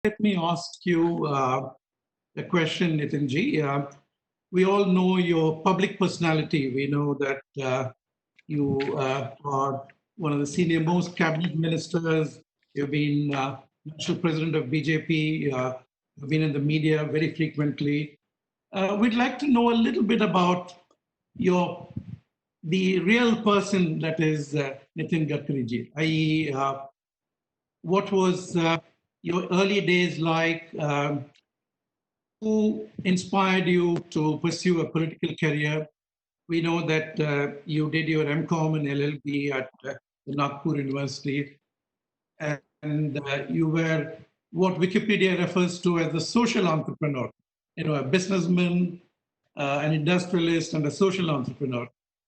Let me ask you a question, Nitinji. We all know your public personality. We know that you are one of the senior most cabinet ministers. You've been national president of BJP. You've been in the media very frequently. We'd like to know a little bit about your the real person that is Nitin Gadkariji, i.e., what was your early days like? Who inspired you to pursue a political career? We know that you did your MCom and LLB at the Nagpur University, and you were what Wikipedia refers to as a social entrepreneur, a businessman, an industrialist, and a social entrepreneur.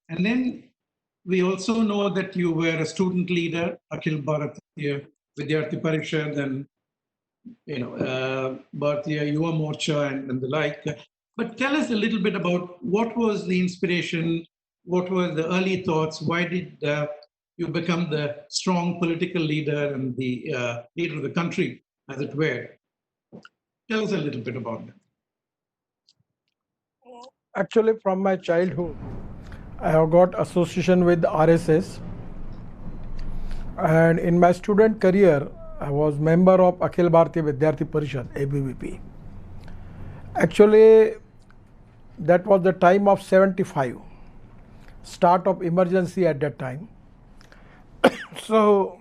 And then we also know that you were a student leader, Akhil Bharatiya Vidyarthi Parishad, and Bharatiya Yuva Morcha and the like. But tell us a little bit about what was the inspiration, what were the early thoughts, why did you become the strong political leader and the leader of the country, as it were? Tell us a little bit about that. Actually, from my childhood, I have got association with RSS, and in my student career, I was member of Akhil Bharatiya Vidyarthi Parishad, IBPC. Actually, that was the time of 75, start of emergency at that time. So,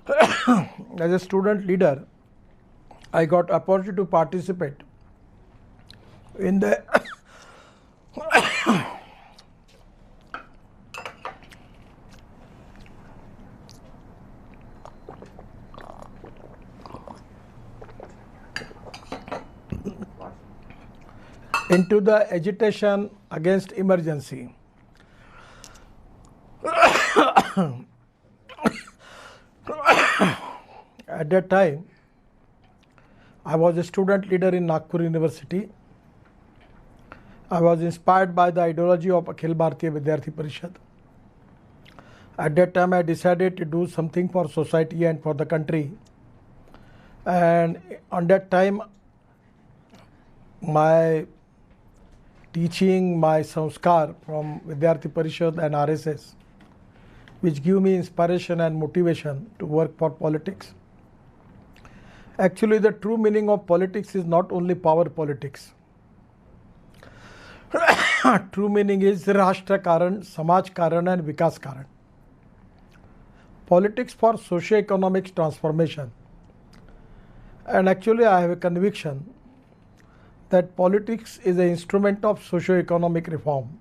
as a student leader, I got opportunity to participate in the into the agitation against emergency. At that time, I was a student leader in Nagpur University. I was inspired by the ideology of Akhil Bharatiya Vidyarthi Parishad. At that time, I decided to do something for society and for the country. And on that time, my teaching, my samskar from Vidyarthi Parishad and RSS, which give me inspiration and motivation to work for politics. Actually, the true meaning of politics is not only power politics. True meaning is Rashtra Karan, Samaj Karan and Vikas Karan. Politics for socio-economic transformation. And actually, I have a conviction that politics is an instrument of socio-economic reform.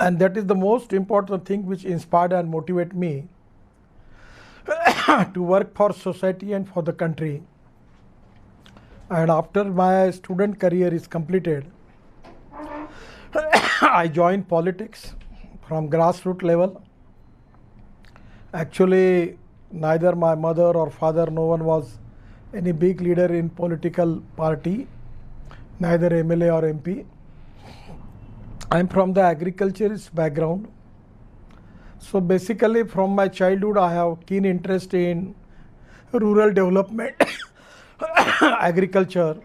And that is the most important thing which inspired and motivated me to work for society and for the country. And after my student career is completed, I joined politics from grassroots level. Actually, neither my mother or father, no one was any big leader in political party, neither MLA or MP. I am from the agriculturist background. So basically from my childhood I have keen interest in rural development, agriculture,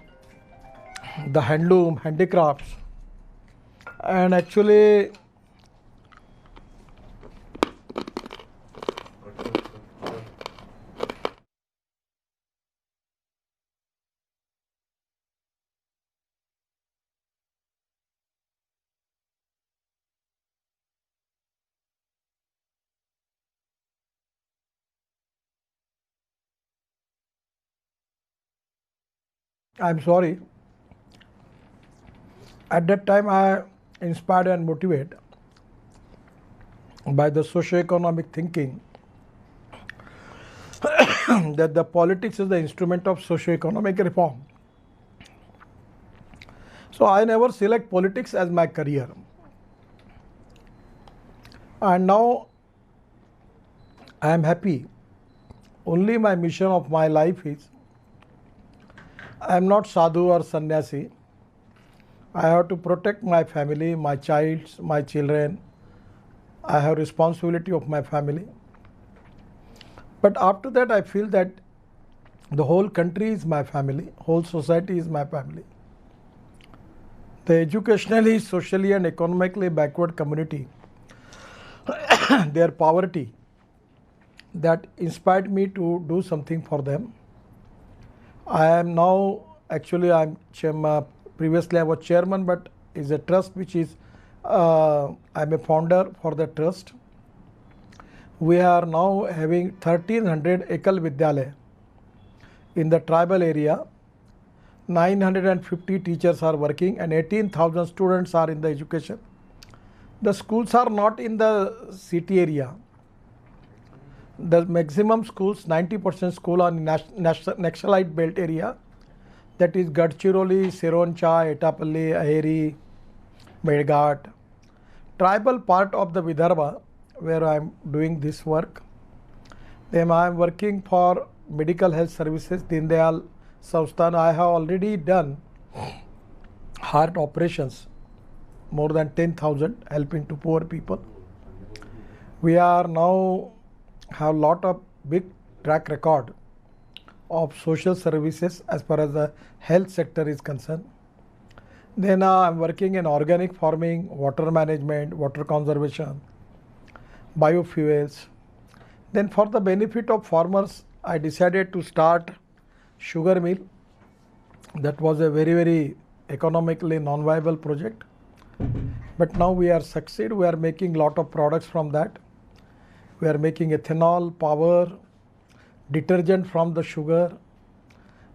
the handloom, handicrafts, and actually I'm sorry. At that time, I inspired and motivated by the socio-economic thinking that the politics is the instrument of socio-economic reform. So I never select politics as my career. And now I am happy. Only my mission of my life is I am not sadhu or sannyasi. I have to protect my family, my child, my children. I have responsibility of my family. But after that, I feel that The whole country is my family, whole society is my family. The educationally, socially and economically backward community, their poverty, that inspired me to do something for them. I am now, actually previously I was chairman, but is a trust which is, I'm a founder for the trust. We are now having 1300 Ekal Vidyalaya in the tribal area. 950 teachers are working and 18,000 students are in the education. The schools are not in the city area. The maximum schools, 90% school are in Naxalite belt area, that is Gadchiroli, Sironcha, Etapalli, Aheri, Medghat. Tribal part of the Vidarbha where I am doing this work. Then I am working for medical health services, Deen Dayal Sansthan. I have already done heart operations, more than 10,000, helping to poor people. We are now have lot of big track record of social services as far as the health sector is concerned. Then I am working in organic farming, water management, water conservation, biofuels. Then for the benefit of farmers, I decided to start sugar mill. That was a very economically non-viable project. But now we are succeed. We are making lot of products from that. We are making ethanol, power, detergent from the sugar.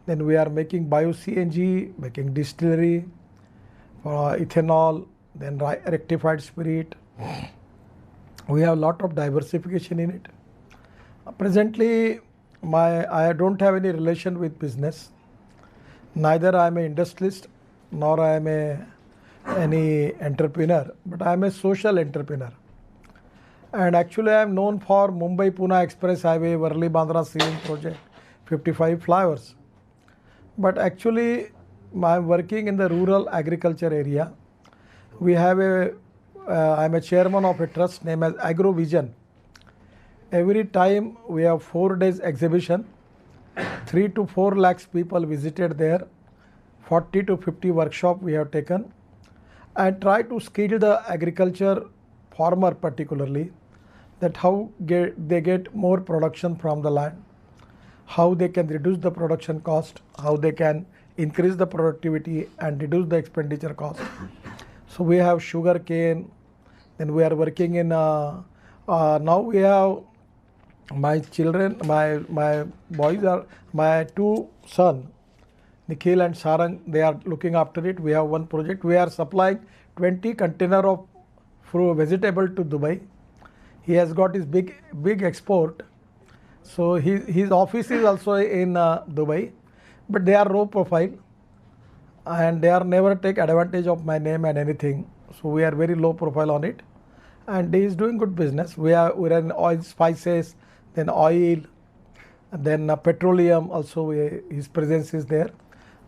Then we are making bio-CNG, making distillery, ethanol, then rectified spirit. We have a lot of diversification in it. Presently, I don't have any relation with business. Neither I am an industrialist nor I am any entrepreneur, but I am a social entrepreneur. And actually I am known for Mumbai-Pune Express Highway, Worli-Bandra ceiling project, 55 flyovers. But actually I am working in the rural agriculture area. We have I am a chairman of a trust named as Agro Vision. Every time we have 4 days exhibition, 3 to 4 lakhs people visited there, 40 to 50 workshop we have taken, and try to skill the agriculture farmer particularly, that how they get more production from the land, how they can reduce the production cost, how they can increase the productivity and reduce the expenditure cost. So we have sugar cane, then we are working in, now we have my children, my boys are, my 2 sons, Nikhil and Sarang, they are looking after it. We have one project. We are supplying 20 container of vegetable to Dubai. He has got his big export. So his office is also in Dubai, but they are low profile and they are never take advantage of my name and anything. So we are very low profile on it, and he is doing good business. We are in oil, spices, then oil, then petroleum also. His presence is there.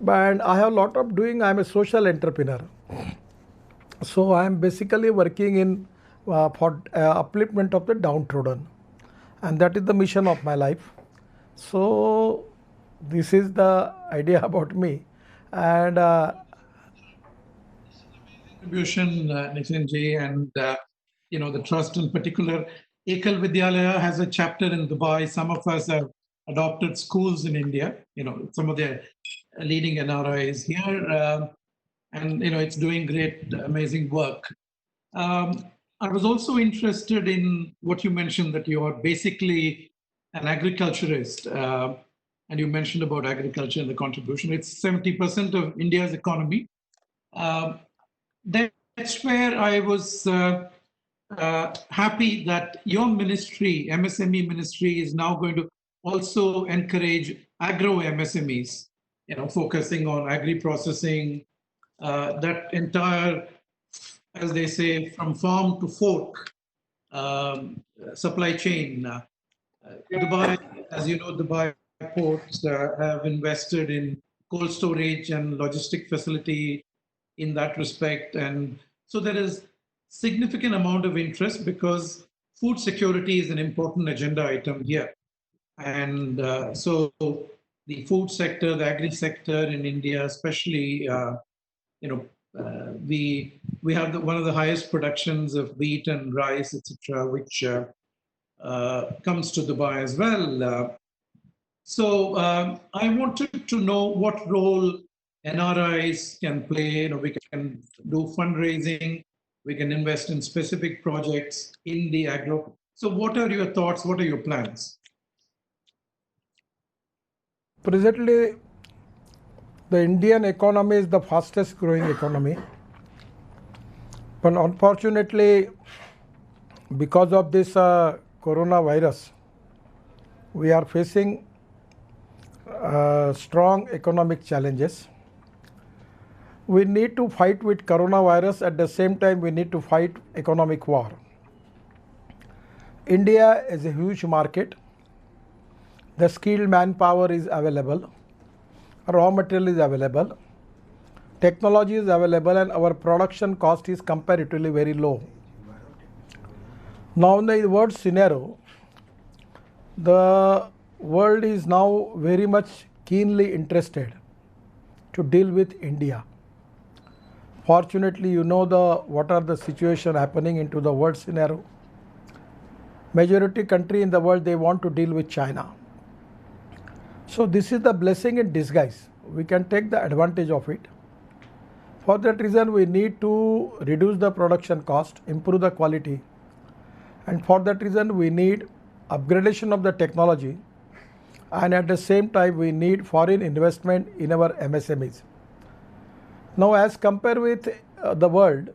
But I have a lot of doing. I am a social entrepreneur. So I am basically working in for upliftment of the downtrodden, and that is the mission of my life. So this is the idea about me, and Contribution, Nitin ji, and the trust in particular. Ekal Vidyalaya has a chapter in Dubai. Some of us have adopted schools in India. Some of the leading NRIs here, and it's doing great, amazing work. I was also interested in what you mentioned, that you are basically an agriculturist, and you mentioned about agriculture and the contribution. It's 70% of India's economy. That's where I was happy that your ministry, MSME ministry, is now going to also encourage agro MSMEs, focusing on agri-processing, that entire, as they say, from farm to fork supply chain. Dubai, as you know, Dubai ports have invested in cold storage and logistic facility in that respect. And so there is significant amount of interest because food security is an important agenda item here. And so the food sector, the agri sector in India, especially, we have one of the highest productions of wheat and rice, etc., which comes to Dubai as well. So I wanted to know what role NRIs can play. We can do fundraising, we can invest in specific projects in the agro. So what are your thoughts? What are your plans? Presently, the Indian economy is the fastest growing economy. But unfortunately, because of this coronavirus, we are facing strong economic challenges. We need to fight with coronavirus. At the same time, we need to fight economic war. India is a huge market. The skilled manpower is available. Raw material is available. Technology is available, and our production cost is comparatively very low. Now in the world scenario, the world is now very much keenly interested to deal with India. Fortunately, you know what are the situation happening into the world scenario. Majority country in the world, they want to deal with China. So this is the blessing in disguise. We can take the advantage of it. For that reason, we need to reduce the production cost, improve the quality. And for that reason, we need upgradation of the technology. And at the same time, we need foreign investment in our MSMEs. Now, as compared with the world,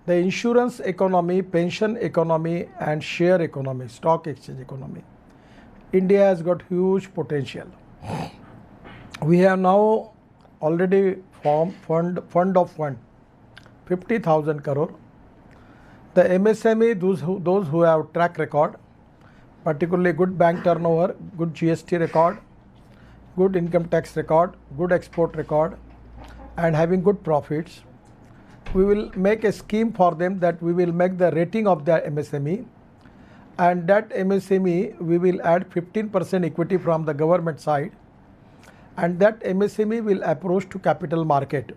the insurance economy, pension economy, and share economy, stock exchange economy, India has got huge potential. We have now already formed fund 50,000 crore. The MSME, those who have track record, particularly good bank turnover, good GST record, good income tax record, good export record, and having good profits, we will make a scheme for them that we will make the rating of the MSME, and that MSME we will add 15% equity from the government side, and that MSME will approach to capital market.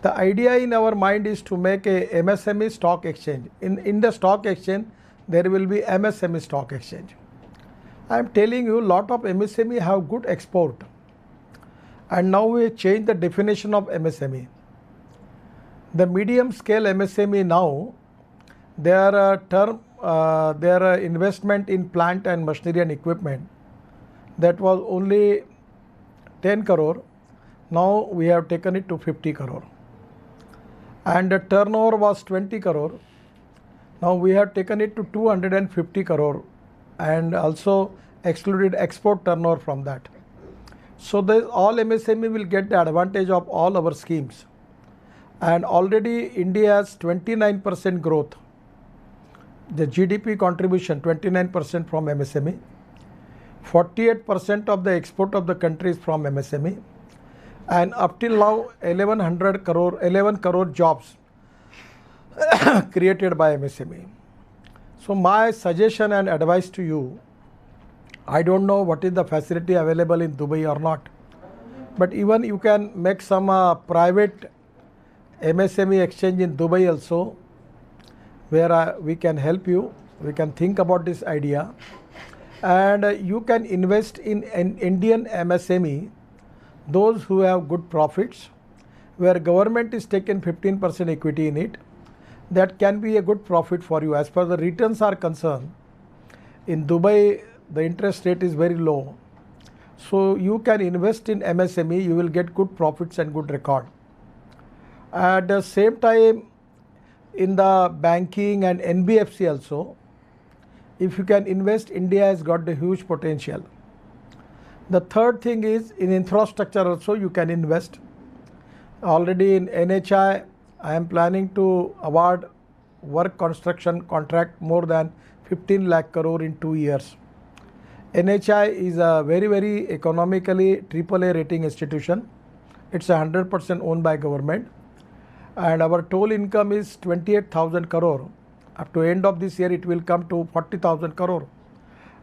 The idea in our mind is to make a MSME stock exchange. In the stock exchange, there will be MSME stock exchange. I am telling you, lot of MSME have good export. And now we change the definition of MSME. The medium scale MSME now, their investment in plant and machinery and equipment, that was only 10 crore. Now we have taken it to 50 crore. And the turnover was 20 crore. Now we have taken it to 250 crore and also excluded export turnover from that. So all MSME will get the advantage of all our schemes. And already India has 29% growth. The GDP contribution 29% from MSME. 48% of the export of the country is from MSME. And up till now 11 crore jobs created by MSME. So my suggestion and advice to you, I don't know what is the facility available in Dubai or not, but even you can make some private MSME exchange in Dubai also, where we can help you. We can think about this idea, and you can invest in an Indian MSME, those who have good profits, where government is taking 15% equity in it. That can be a good profit for you. As far as the returns are concerned, in Dubai the interest rate is very low, so you can invest in MSME, you will get good profits and good record. At the same time, in the banking and NBFC also, if you can invest, India has got the huge potential. The third thing is in infrastructure also you can invest. Already in NHI, I am planning to award work construction contract more than 15 lakh crore in 2 years. NHI is a very, very economically AAA rating institution. It's 100% owned by government. And our total income is 28,000 crore. Up to end of this year, it will come to 40,000 crore.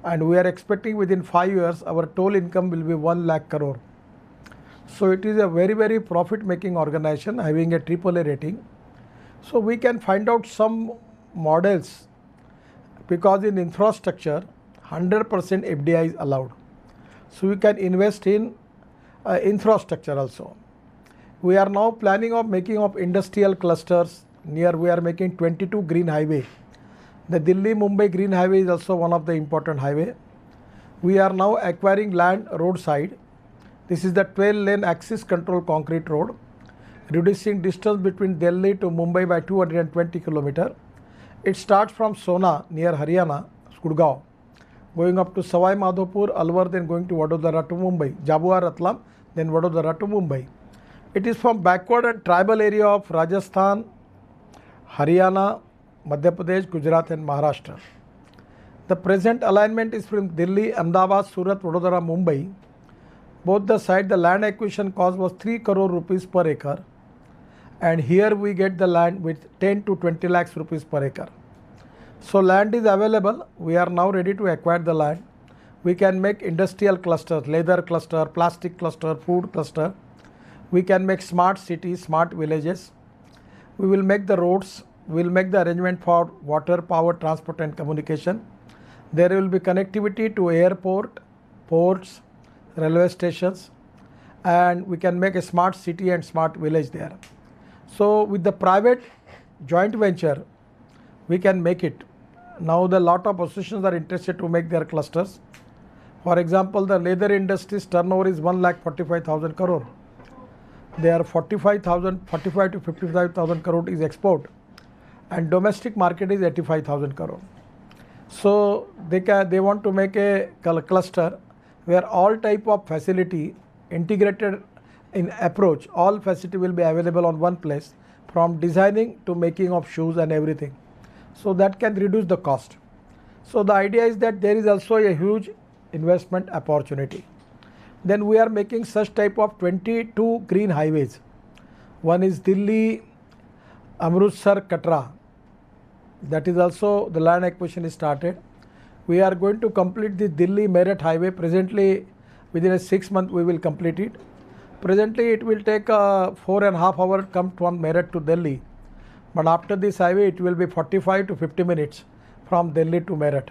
and we are expecting within 5 years our total income will be 1 lakh crore. So it is a very, very profit making organization having a AAA rating. So we can find out some models, because in infrastructure 100% FDI is allowed. So we can invest in infrastructure also. We are now planning of making of industrial clusters. Near we are making 22 green highway. The Delhi-Mumbai green highway is also one of the important highway. We are now acquiring land roadside. This is the 12-lane axis control concrete road, reducing distance between Delhi to Mumbai by 220 km. It starts from Sona near Haryana, Gurgaon, going up to Savai Madhopur, Alwar, then going to Vadodara to Mumbai, Jabua Ratlam, then Vadodara to Mumbai. It is from backward and tribal area of Rajasthan, Haryana, Madhya Pradesh, Gujarat and Maharashtra. The present alignment is from Delhi, Ahmedabad, Surat, Vadodara, Mumbai. Both the side, the land acquisition cost was 3 crore rupees per acre, and here we get the land with 10 to 20 lakhs rupees per acre. So land is available. We are now ready to acquire the land. We can make industrial clusters, leather cluster, plastic cluster, food cluster. We can make smart cities, smart villages. We will make the roads. We will make the arrangement for water, power, transport and communication. There will be connectivity to airport, ports, railway stations, and we can make a smart city and smart village there. So with the private joint venture, we can make it. Now the lot of associations are interested to make their clusters. For example, the leather industry's turnover is 1,45,000 crore. There are 45 to 55,000 crore is export, and domestic market is 85,000 crore. So they want to make a cluster where all type of facility integrated in approach, all facility will be available on one place, from designing to making of shoes and everything. So that can reduce the cost. So the idea is that there is also a huge investment opportunity. Then we are making such type of 22 green highways. One is Delhi, Amritsar, Katra. That is also the land acquisition is started. We are going to complete the Delhi Meerut highway. Presently, within a 6 months we will complete it. Presently it will take 4.5 hours come from Meerut to Delhi. But after this highway it will be 45 to 50 minutes from Delhi to Meerut.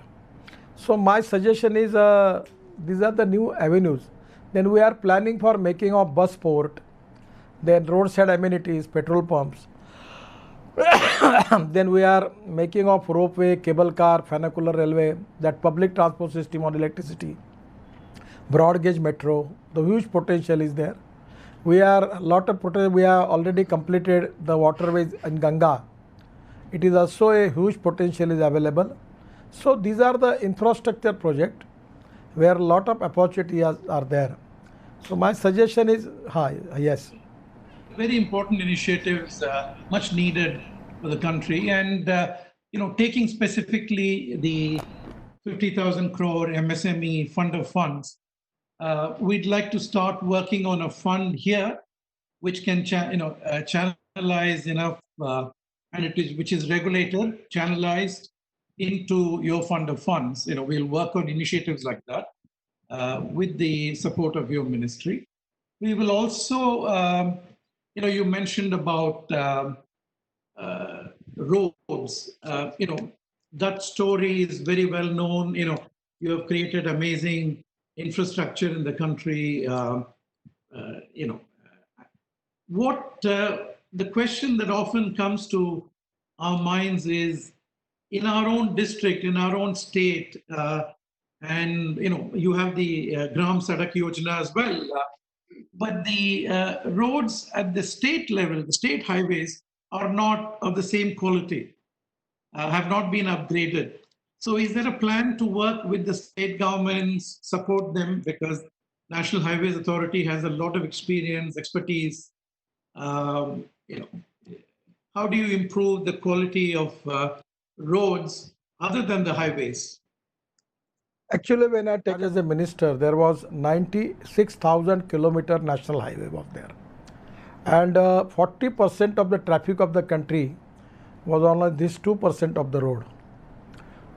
So my suggestion is these are the new avenues. Then we are planning for making of bus port, then roadside amenities, petrol pumps. Then we are making of ropeway, cable car, funicular railway, that public transport system on electricity, broad gauge metro. The huge potential is there. We are a lot of potential. We have already completed the waterways in Ganga. It is also a huge potential is available. So these are the infrastructure project where a lot of opportunities are there. So my suggestion is, yes. Very important initiatives, much needed for the country, and taking specifically the 50,000 crore MSME fund of funds, we'd like to start working on a fund here, which can channelize enough, which is regulated, channelized into your fund of funds. We'll work on initiatives like that with the support of your ministry. We will also, you mentioned about roads. That story is very well known. You have created amazing infrastructure in the country. What the question that often comes to our minds is, in our own district, in our own state, and you have the Gram Sadak Yojana as well. But the roads at the state level, the state highways, are not of the same quality, have not been upgraded. So is there a plan to work with the state governments, support them, because National Highways Authority has a lot of experience, expertise. How do you improve the quality of roads other than the highways? Actually, when I take as a minister, there was 96,000 kilometer national highway was there, and 40% of the traffic of the country was on this 2% of the road.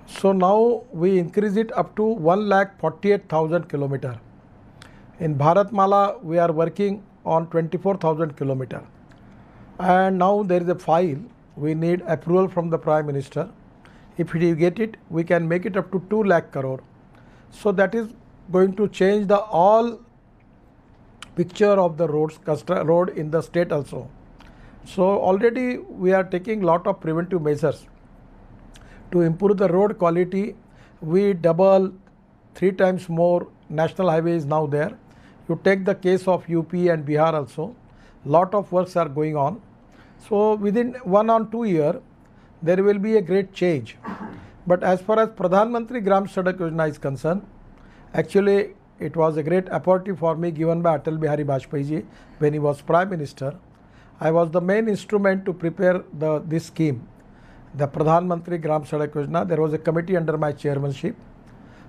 So now we increase it up to 1,48,000 kilometer. In Bharatmala, we are working on 24,000 kilometer. And now there is a file. We need approval from the Prime Minister. If we get it, we can make it up to 2 lakh crore. So that is going to change the all picture of the road in the state also. So already we are taking lot of preventive measures to improve the road quality. We double, 3 times more national highways now there. You take the case of UP and Bihar also, lot of works are going on. So within 1 or 2 years, there will be a great change. But as far as Pradhan Mantri Gram Sadak Yojana is concerned, actually it was a great opportunity for me given by Atal Bihari Vajpayee ji when he was Prime Minister. I was the main instrument to prepare this scheme, the Pradhan Mantri Gram Sadak Yojana. There was a committee under my chairmanship.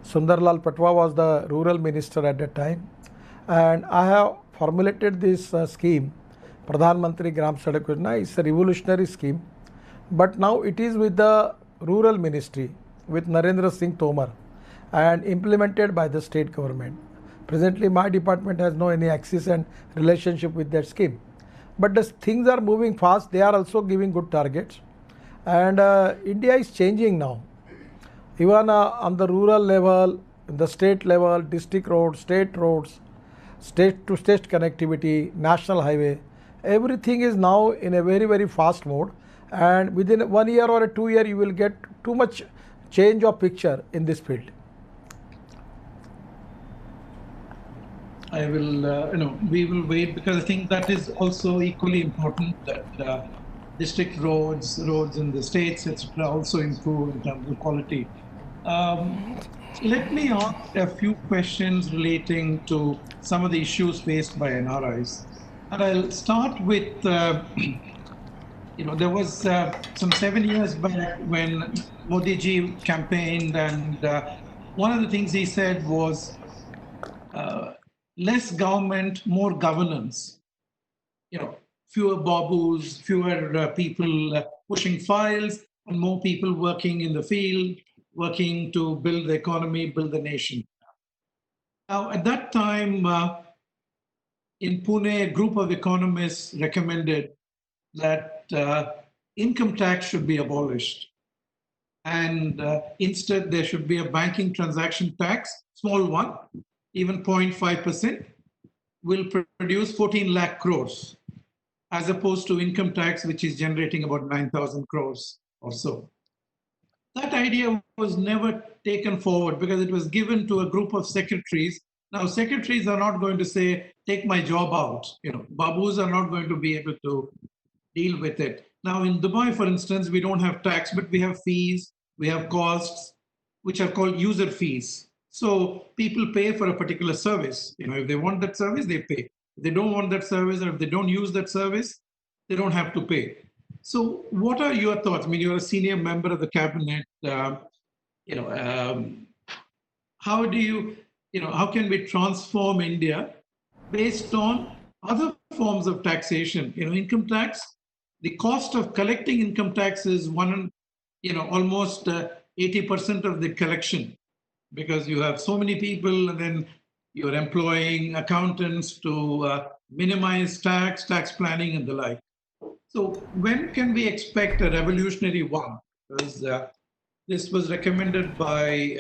Sundarlal Patwa was the rural minister at that time. And I have formulated this scheme, Pradhan Mantri Gram Sadak Yojana. It's a revolutionary scheme. But now it is with the rural ministry, with Narendra Singh Tomar, and implemented by the state government. Presently, my department has no any access and relationship with that scheme. But the things are moving fast. They are also giving good targets. And India is changing now. Even on the rural level, the state level, district roads, state to state connectivity, national highway, everything is now in a very, very fast mode. And within 1 year or 2 years, you will get too much change of picture in this field. I will, we will wait, because I think that is also equally important, that district roads in the states, etc., also improve in terms of quality. Let me ask a few questions relating to some of the issues faced by NRIs. And I'll start with, there was some 7 years back when Modi ji campaigned, and one of the things he said was, less government, more governance. Fewer babus, fewer people pushing files, and more people working in the field, working to build the economy, build the nation. Now, at that time, in Pune, a group of economists recommended that income tax should be abolished. And instead, there should be a banking transaction tax, small one, even 0.5%, will produce 14 lakh crores, as opposed to income tax, which is generating about 9,000 crores or so. That idea was never taken forward because it was given to a group of secretaries. Now, secretaries are not going to say, take my job out. Babus are not going to be able to deal with it. Now, in Dubai, for instance, we don't have tax, but we have fees, we have costs, which are called user fees. So people pay for a particular service. If they want that service, they pay. If they don't want that service, or if they don't use that service, they don't have to pay. So what are your thoughts? I mean, you're a senior member of the cabinet. How do you, how can we transform India based on other forms of taxation? Income tax, the cost of collecting income tax is almost 80% of the collection, because you have so many people, and then you're employing accountants to minimize tax planning, and the like. So when can we expect a revolutionary one? Because this was recommended by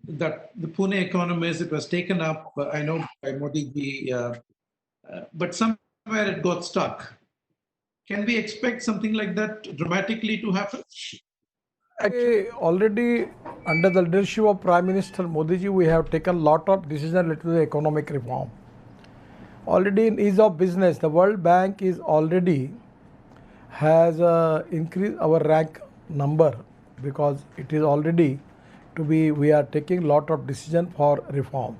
that the Pune economists. It was taken up, I know, by Modi ji, but somewhere it got stuck. Can we expect something like that dramatically to happen? Already under the leadership of Prime Minister Modi ji, we have taken a lot of decisions related to the economic reform. Already in ease of business, the World Bank is already has increased our rank number, because it is already we are taking a lot of decision for reform.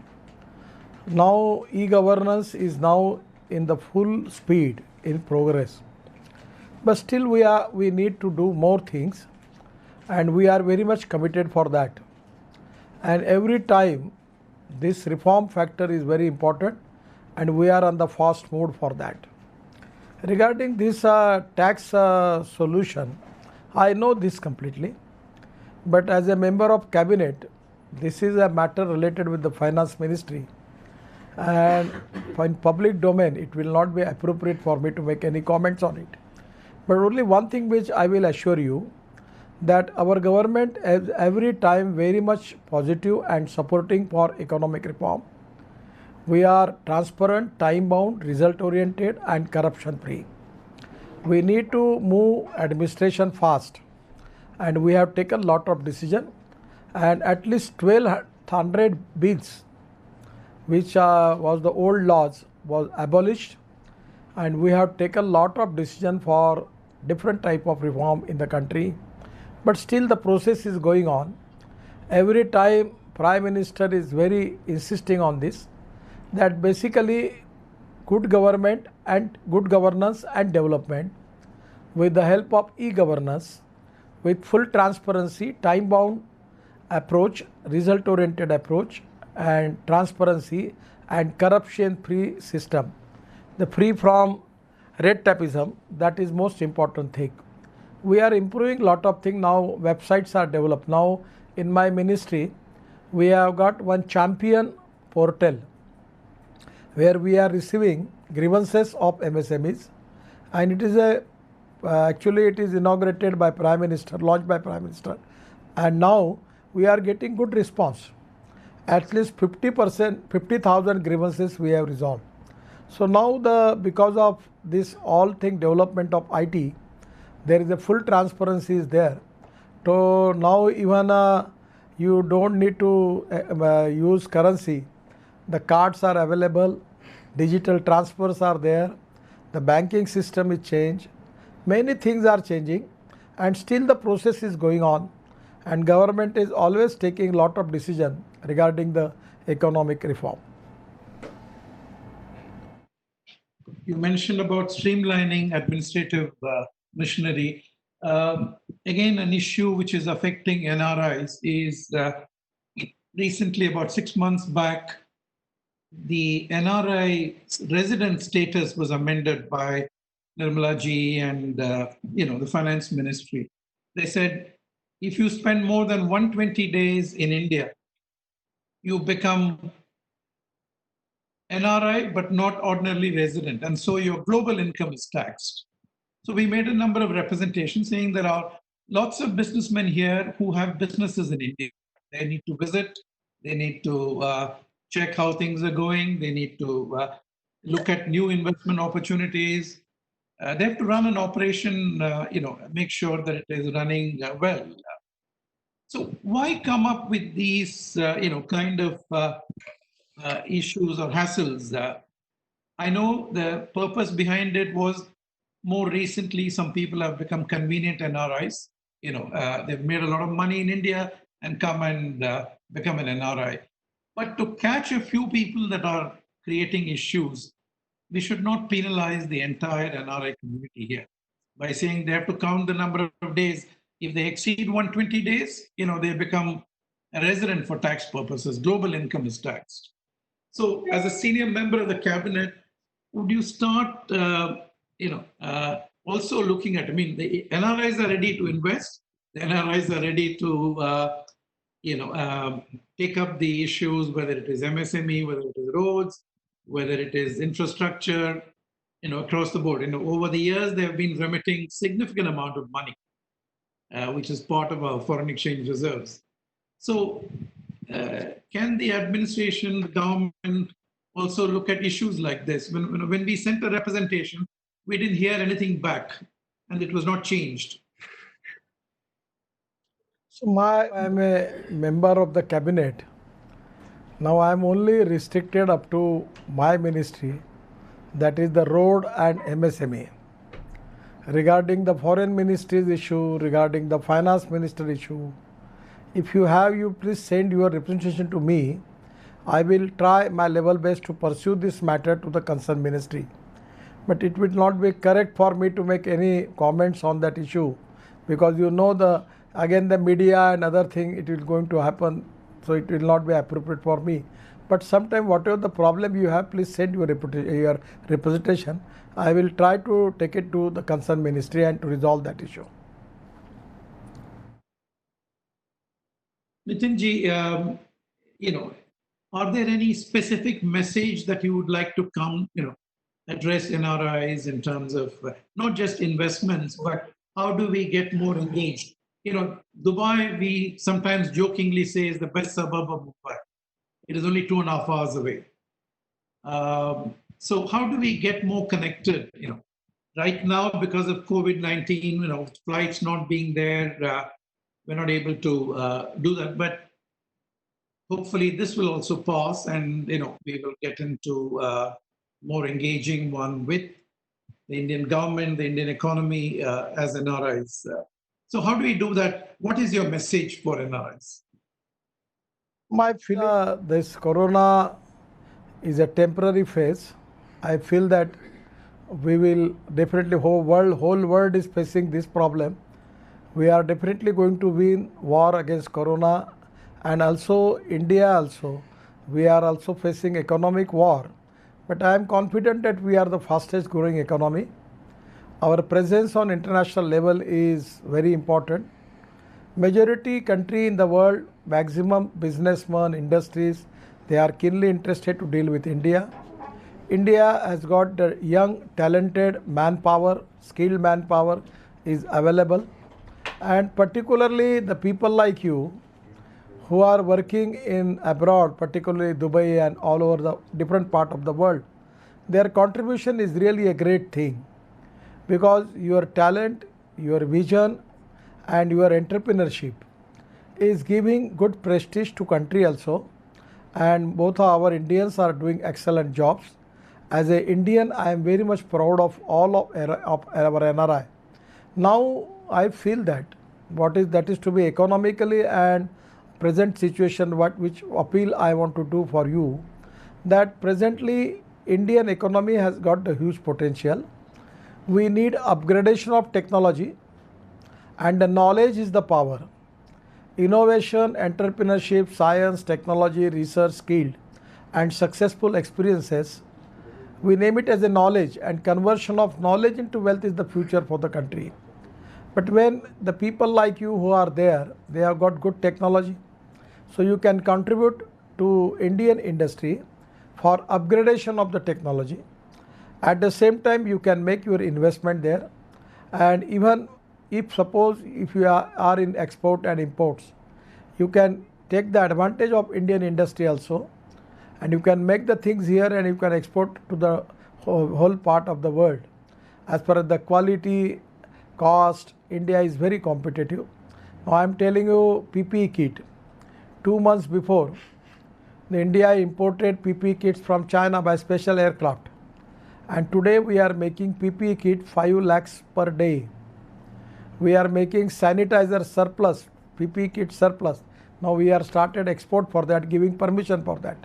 Now e-governance is now in the full speed in progress. But still we need to do more things, and we are very much committed for that. And every time this reform factor is very important, and we are on the fast mode for that. Regarding this tax solution, I know this completely, but as a member of cabinet, this is a matter related with the finance ministry, and in public domain it will not be appropriate for me to make any comments on it. But only one thing which I will assure you, that our government is every time very much positive and supporting for economic reform. We are transparent, time bound, result oriented and corruption free. We need to move administration fast, and we have taken lot of decision, and at least 1200 bills which was the old laws was abolished, and we have taken lot of decision for different type of reform in the country. But still the process is going on. Every time Prime Minister is very insisting on this, that basically good government and good governance and development with the help of e-governance, with full transparency, time bound approach, result oriented approach and transparency and corruption free system, the free from red tapeism, that is most important thing. We are improving lot of things now. Websites are developed now. In my ministry we have got one champion portal where we are receiving grievances of MSMEs, and it is a actually it is inaugurated by Prime Minister, launched by Prime Minister, and now we are getting good response. At least 50,000 grievances we have resolved. So now because of this all thing development of IT, there is a full transparency is there. So now even you don't need to use currency. The cards are available, digital transfers are there, the banking system is changed, many things are changing, and still the process is going on, and government is always taking lot of decision regarding the economic reform. You mentioned about streamlining administrative machinery. Again, an issue which is affecting NRIs is recently, about 6 months back, the NRI resident status was amended by Nirmala ji and the finance ministry. They said if you spend more than 120 days in India, you become NRI but not ordinarily resident, and so your global income is taxed. So we made a number of representations saying there are lots of businessmen here who have businesses in India. They need to visit, they need to check how things are going, they need to look at new investment opportunities. They have to run an operation, make sure that it is running well. So why come up with these, kind of issues or hassles? I know the purpose behind it was more recently some people have become convenient NRIs. They've made a lot of money in India and come and become an NRI. But to catch a few people that are creating issues, we should not penalize the entire NRI community here by saying they have to count the number of days. If they exceed 120 days, they become a resident for tax purposes. Global income is taxed. So as a senior member of the cabinet, would you start, also looking at, the NRIs are ready to invest. The NRIs are ready to, take up the issues, whether it is MSME, whether it is roads, whether it is infrastructure, across the board. Over the years, they have been remitting significant amount of money, which is part of our foreign exchange reserves. So can the administration, the government also look at issues like this? When we sent a representation, we didn't hear anything back, and it was not changed. So I'm a member of the cabinet. Now I am only restricted up to my ministry, that is the road and MSME. Regarding the foreign ministry's issue, regarding the finance minister issue, if you have, you please send your representation to me. I will try my level best to pursue this matter to the concerned ministry. But it will not be correct for me to make any comments on that issue, because again the media and other thing, it is going to happen, so it will not be appropriate for me. But sometime whatever the problem you have, please send your representation. I will try to take it to the concerned ministry and to resolve that issue. Nitinji, are there any specific message that you would like to address NRIs in terms of not just investments, but how do we get more engaged? Dubai, we sometimes jokingly say, is the best suburb of Mumbai. It is only 2.5 hours away. So how do we get more connected? Right now, because of COVID-19, flights not being there, we're not able to do that. But hopefully this will also pass, and we will get into more engaging one with the Indian government, the Indian economy as NRIs. So how do we do that? What is your message for NRIs? My feeling, this corona is a temporary phase. I feel that we will definitely, whole world is facing this problem. We are definitely going to win war against corona, and also India also. We are also facing economic war. But I am confident that we are the fastest growing economy. Our presence on international level is very important. Majority country in the world, maximum businessmen, industries, they are keenly interested to deal with India. India has got the young, talented manpower, skilled manpower is available, and particularly the people like you who are working in abroad, particularly Dubai and all over the different part of the world, their contribution is really a great thing, because your talent, your vision and your entrepreneurship is giving good prestige to country also, and both our Indians are doing excellent jobs. As an Indian, I am very much proud of all of our NRI. Now I feel that that is to be economically and present situation, which appeal I want to do for you, that presently Indian economy has got the huge potential. We need upgradation of technology, and the knowledge is the power. Innovation, entrepreneurship, science, technology, research, skill and successful experiences, we name it as a knowledge, and conversion of knowledge into wealth is the future for the country. But when the people like you who are there, they have got good technology, so you can contribute to Indian industry for upgradation of the technology. At the same time, you can make your investment there, and even if suppose if you are in export and imports, you can take the advantage of Indian industry also, and you can make the things here and you can export to the whole part of the world. As far as the quality, cost, India is very competitive. Now I am telling you, PPE kit, 2 months before, India imported PPE kits from China by special aircraft, and today we are making PPE kit 5 lakhs per day. We are making sanitizer surplus, PPE kit surplus. Now we are started export for that, giving permission for that.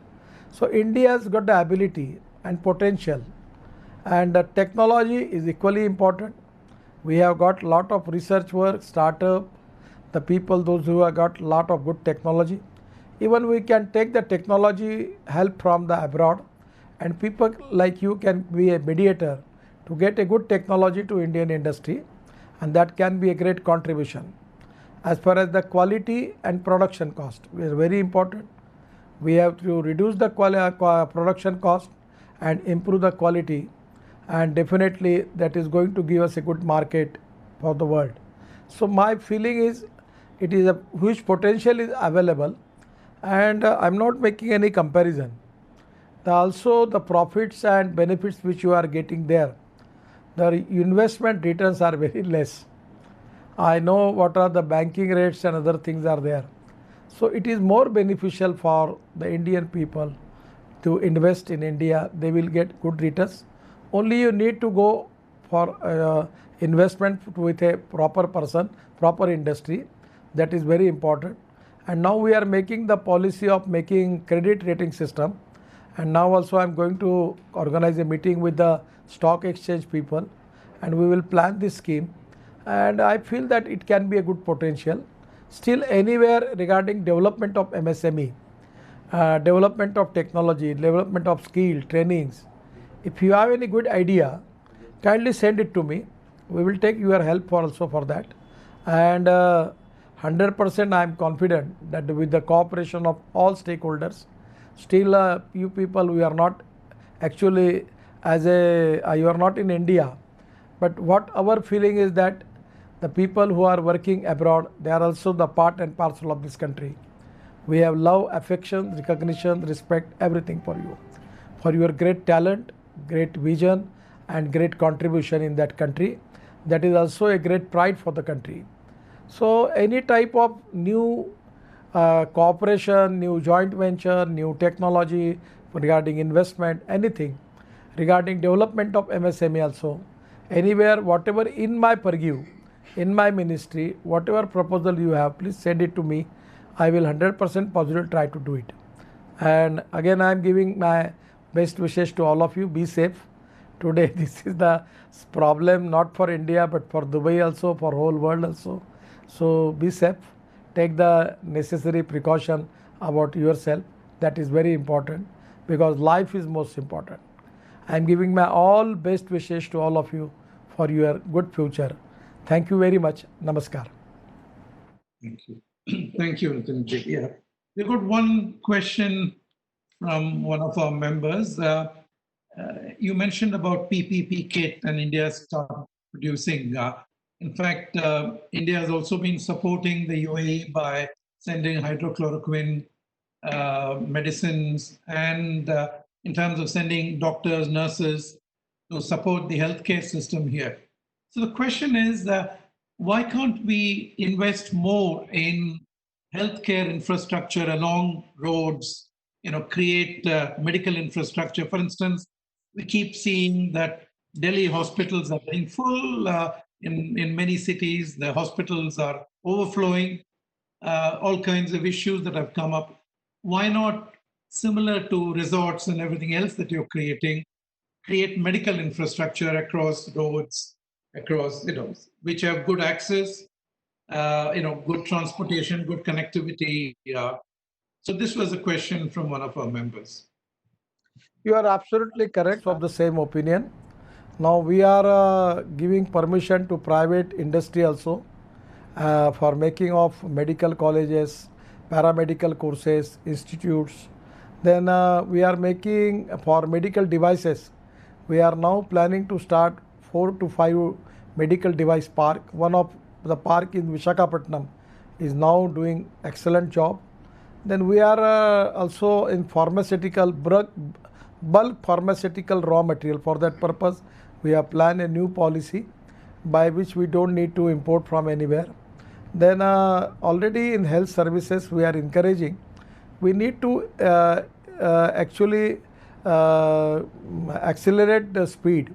So India has got the ability and potential, and the technology is equally important. We have got lot of research work, startup, the people, those who have got lot of good technology. Even we can take the technology help from the abroad, and people like you can be a mediator to get a good technology to Indian industry, and that can be a great contribution. As far as the quality and production cost, is very important. We have to reduce the production cost and improve the quality, and definitely that is going to give us a good market for the world. So my feeling is, it is a huge potential is available, and I'm not making any comparison. Also the profits and benefits which you are getting there, the investment returns are very less. I know what are the banking rates and other things are there. So it is more beneficial for the Indian people to invest in India. They will get good returns. Only you need to go for investment with a proper person, proper industry. That is very important. And now we are making the policy of making credit rating system. And now also I am going to organize a meeting with the stock exchange people, and we will plan this scheme. And I feel that it can be a good potential. Still anywhere regarding development of MSME, development of technology, development of skill, trainings. If you have any good idea, kindly send it to me. We will take your help also for that. And 100% I am confident that with the cooperation of all stakeholders, still you people, we are not actually you are not in India, but what our feeling is that the people who are working abroad, they are also the part and parcel of this country. We have love, affection, recognition, respect, everything for your great talent, great vision, and great contribution in that country. That is also a great pride for the country. So any type of new cooperation, new joint venture, new technology regarding investment, anything regarding development of MSME also, anywhere, whatever in my purview, in my ministry, whatever proposal you have, please send it to me. I will 100% positive try to do it. And again, I am giving my best wishes to all of you. Be safe. Today, this is the problem not for India, but for Dubai also, for whole world also. So be safe. Take the necessary precaution about yourself. That is very important because life is most important. I am giving my all best wishes to all of you for your good future. Thank you very much. Namaskar. Thank you. Thank you, Nitinji. Yeah. We've got one question from one of our members. You mentioned about PPP kit and India start producing. In fact, India has also been supporting the UAE by sending hydrochloroquine medicines and in terms of sending doctors, nurses to support the healthcare system here. So the question is, why can't we invest more in healthcare infrastructure along roads, create medical infrastructure? For instance, we keep seeing that Delhi hospitals are getting full. In many cities, the hospitals are overflowing. All kinds of issues that have come up. Why not, similar to resorts and everything else that you're creating, create medical infrastructure across roads, across, which have good access, good transportation, good connectivity. So this was a question from one of our members. You are absolutely correct. Of the same opinion. Now we are giving permission to private industry also for making of medical colleges, paramedical courses, institutes. Then we are making for medical devices. We are now planning to start 4 to 5 medical device park. One of the park in Visakhapatnam is now doing excellent job. Then we are also in pharmaceutical bulk pharmaceutical raw material. For that purpose, we have planned a new policy by which we don't need to import from anywhere. Then already in health services, we are encouraging. We need to actually accelerate the speed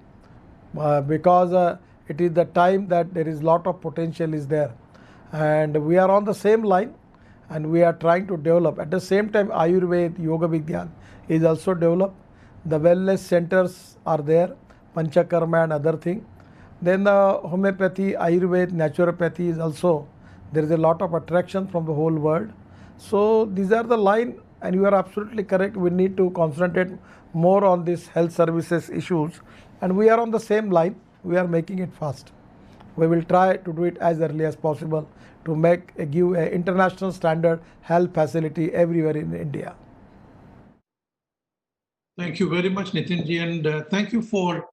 because it is the time that there is lot of potential is there. And we are on the same line and we are trying to develop. At the same time, Ayurveda, Yoga Vigyan is also developed. The wellness centers are there, Panchakarma and other thing. Then homeopathy, Ayurveda, naturopathy is also, there is a lot of attraction from the whole world. So these are the line, and you are absolutely correct. We need to concentrate more on this health services issues, and we are on the same line. We are making it fast. We will try to do it as early as possible to give an international standard health facility everywhere in India. Thank you very much, Nitinji, and thank you for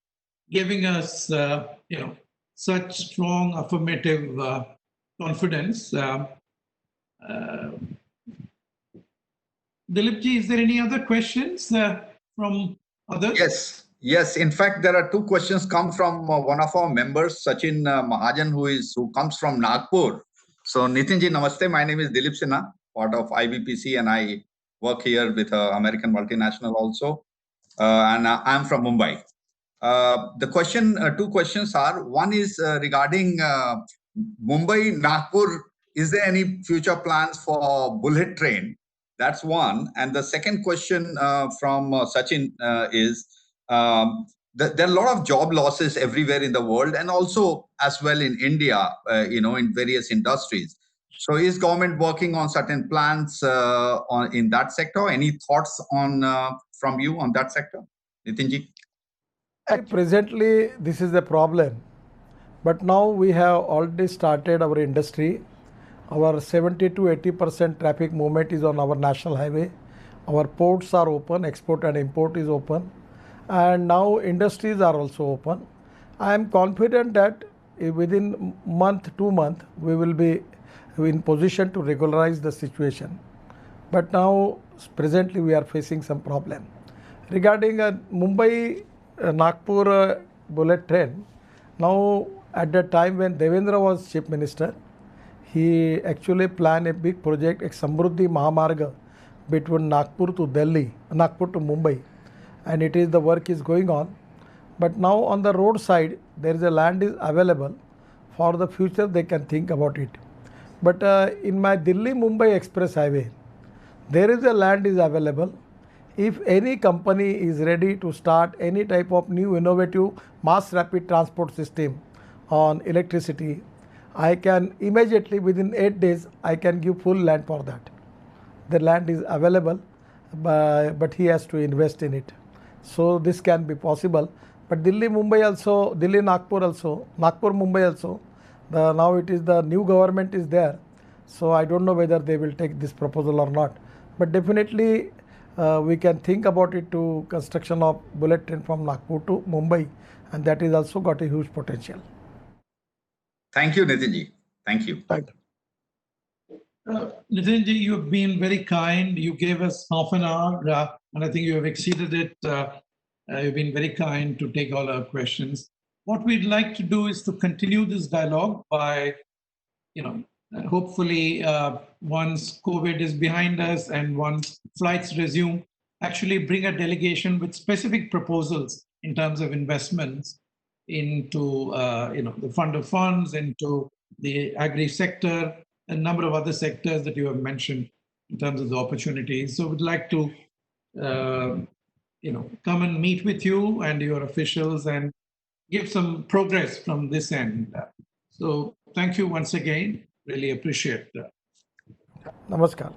giving us, such strong affirmative confidence. Dilipji, is there any other questions from others? Yes. In fact, there are 2 questions come from one of our members, Sachin Mahajan, who comes from Nagpur. So, Nitinji, namaste. My name is Dilip Sinha, part of IBPC, and I work here with an American multinational also. And I'm from Mumbai. The question, 2 questions are, one is regarding Mumbai, Nagpur. Is there any future plans for bullet train? That's one. And the second question from Sachin is, there are a lot of job losses everywhere in the world and also as well in India, in various industries. So is government working on certain plans in that sector? Any thoughts on from you on that sector, Nitinji? Presently, this is the problem. But now we have already started our industry. Our 70 to 80% traffic movement is on our national highway. Our ports are open, export and import is open. And now industries are also open. I am confident that within month, 2 months, we will be in position to regularize the situation. But now presently we are facing some problem. Regarding Mumbai Nagpur bullet train, now at the time when Devendra was chief minister, he actually planned a big project, a Samruddhi Mahamarga between Nagpur to Delhi, Nagpur to Mumbai, and the work is going on. But now on the road side, there is a land is available. For the future, they can think about it. But in my Delhi-Mumbai Express Highway, there is a land is available. If any company is ready to start any type of new innovative mass rapid transport system on electricity, I can immediately within 8 days, I can give full land for that. The land is available, but he has to invest in it. So this can be possible. But Delhi-Mumbai also, Delhi-Nagpur also, Nagpur-Mumbai also, now it is the new government is there. So I don't know whether they will take this proposal or not. But definitely we can think about it to construction of bullet train from Nagpur to Mumbai, and that is also got a huge potential. Thank you, Nitinji. Thank you. Right. Nitinji, you've been very kind. You gave us half an hour, and I think you have exceeded it. You've been very kind to take all our questions. What we'd like to do is to continue this dialogue by, hopefully once COVID is behind us and once flights resume, actually bring a delegation with specific proposals in terms of investments into the fund of funds, into the agri sector, a number of other sectors that you have mentioned in terms of the opportunities. So we'd like to come and meet with you and your officials and give some progress from this end. So thank you once again. Really appreciate that. Namaskar.